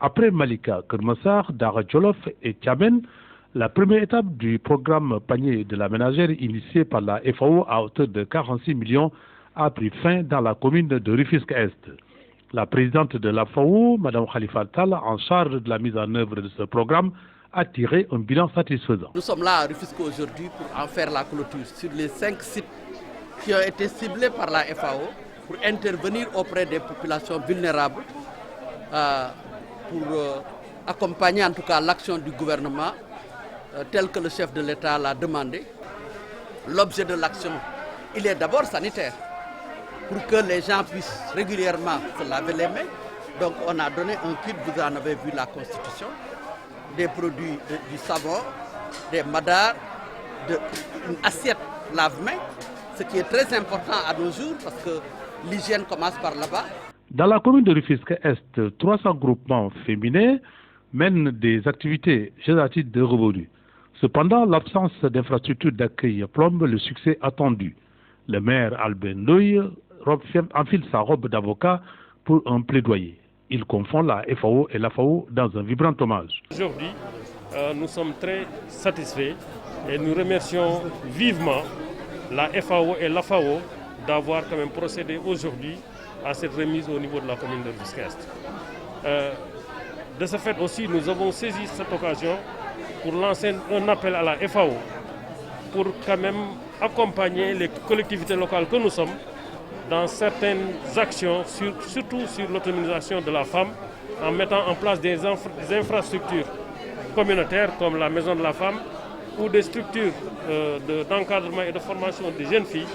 Après Malika, Kermassar, Dara Djolof et Tchaben, la première étape du programme panier de la ménagère initié par la FAO à hauteur de 46 millions a pris fin dans la commune de Rufisque-Est. La présidente de la FAO, Mme Khalifa Tal, en charge de la mise en œuvre de ce programme, a tiré un bilan satisfaisant. Nous sommes là à Rufisque aujourd'hui pour en faire la clôture sur les 5 sites qui ont été ciblés par la FAO pour intervenir auprès des populations vulnérables, pour accompagner en tout cas l'action du gouvernement tel que le chef de l'État l'a demandé. L'objet de l'action, il est d'abord sanitaire, pour que les gens puissent régulièrement se laver les mains. Donc on a donné un kit, vous en avez vu la constitution, des produits du savon, des madars, une assiette lave-mains, ce qui est très important à nos jours parce que l'hygiène commence par là-bas. Dans la commune de Rufisque-Est, 300 groupements féminins mènent des activités génératives de revenus. Cependant, l'absence d'infrastructures d'accueil plombe le succès attendu. Le maire Albert Ndoye enfile sa robe d'avocat pour un plaidoyer. Il confond la FAO et la FAO dans un vibrant hommage. Aujourd'hui, nous sommes très satisfaits et nous remercions vivement la FAO et la FAO d'avoir quand même procédé aujourd'hui à cette remise au niveau de la commune de Rufisque-Est. De ce fait aussi, nous avons saisi cette occasion pour lancer un appel à la FAO pour quand même accompagner les collectivités locales que nous sommes dans certaines actions, surtout sur l'autonomisation de la femme, en mettant en place des infrastructures communautaires comme la maison de la femme ou des structures d'encadrement et de formation des jeunes filles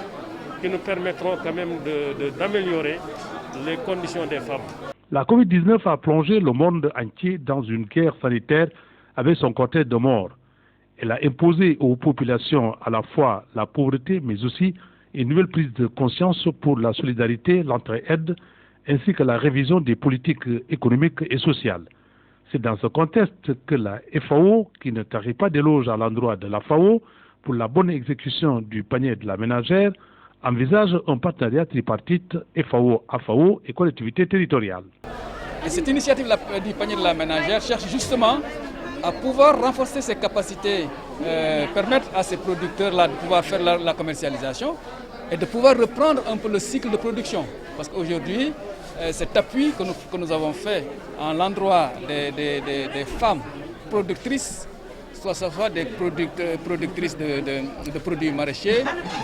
qui nous permettront quand même d'améliorer les conditions des femmes. La Covid-19 a plongé le monde entier dans une guerre sanitaire avec son cortège de morts. Elle a imposé aux populations à la fois la pauvreté mais aussi une nouvelle prise de conscience pour la solidarité, l'entraide, ainsi que la révision des politiques économiques et sociales. C'est dans ce contexte que la FAO, qui ne tarit pas d'éloges à l'endroit de la FAO pour la bonne exécution du panier de la ménagère, envisage un partenariat tripartite FAO-AFAO et collectivités territoriales. Et cette initiative du panier de la ménagère cherche justement à pouvoir renforcer ses capacités, permettre à ces producteurs-là de pouvoir faire la commercialisation et de pouvoir reprendre un peu le cycle de production. Parce qu'aujourd'hui, cet appui que nous avons fait en l'endroit des femmes productrices, que ce soit des productrices de produits maraîchers,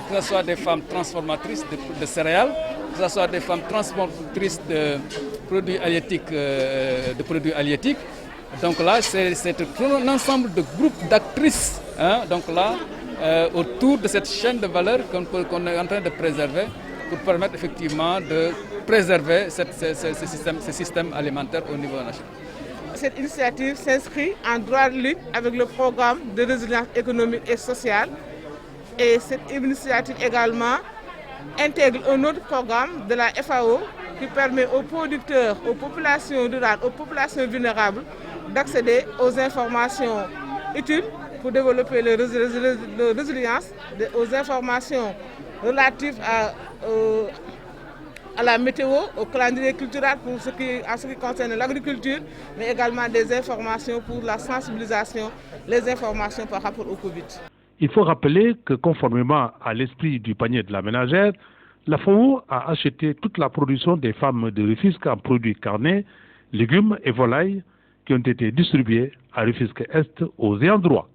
que ce soit des femmes transformatrices de céréales, que ce soit des femmes transportatrices de produits halieutiques, Donc là, c'est un ensemble de groupes d'actrices, donc là, autour de cette chaîne de valeur qu'on est en train de préserver pour permettre effectivement de préserver ce système alimentaire au niveau national. Cette initiative s'inscrit en droite ligne avec le programme de résilience économique et sociale. Et cette initiative également intègre un autre programme de la FAO qui permet aux producteurs, aux populations rurales, aux populations vulnérables d'accéder aux informations utiles pour développer leur résilience, aux informations relatives à la météo, au calendrier culturel en ce qui concerne l'agriculture, mais également des informations pour la sensibilisation, les informations par rapport au Covid. Il faut rappeler que conformément à l'esprit du panier de la ménagère, la FAO a acheté toute la production des femmes de Rufisque en produits carnés, légumes et volailles qui ont été distribués à Rufisque-Est aux ayants droit.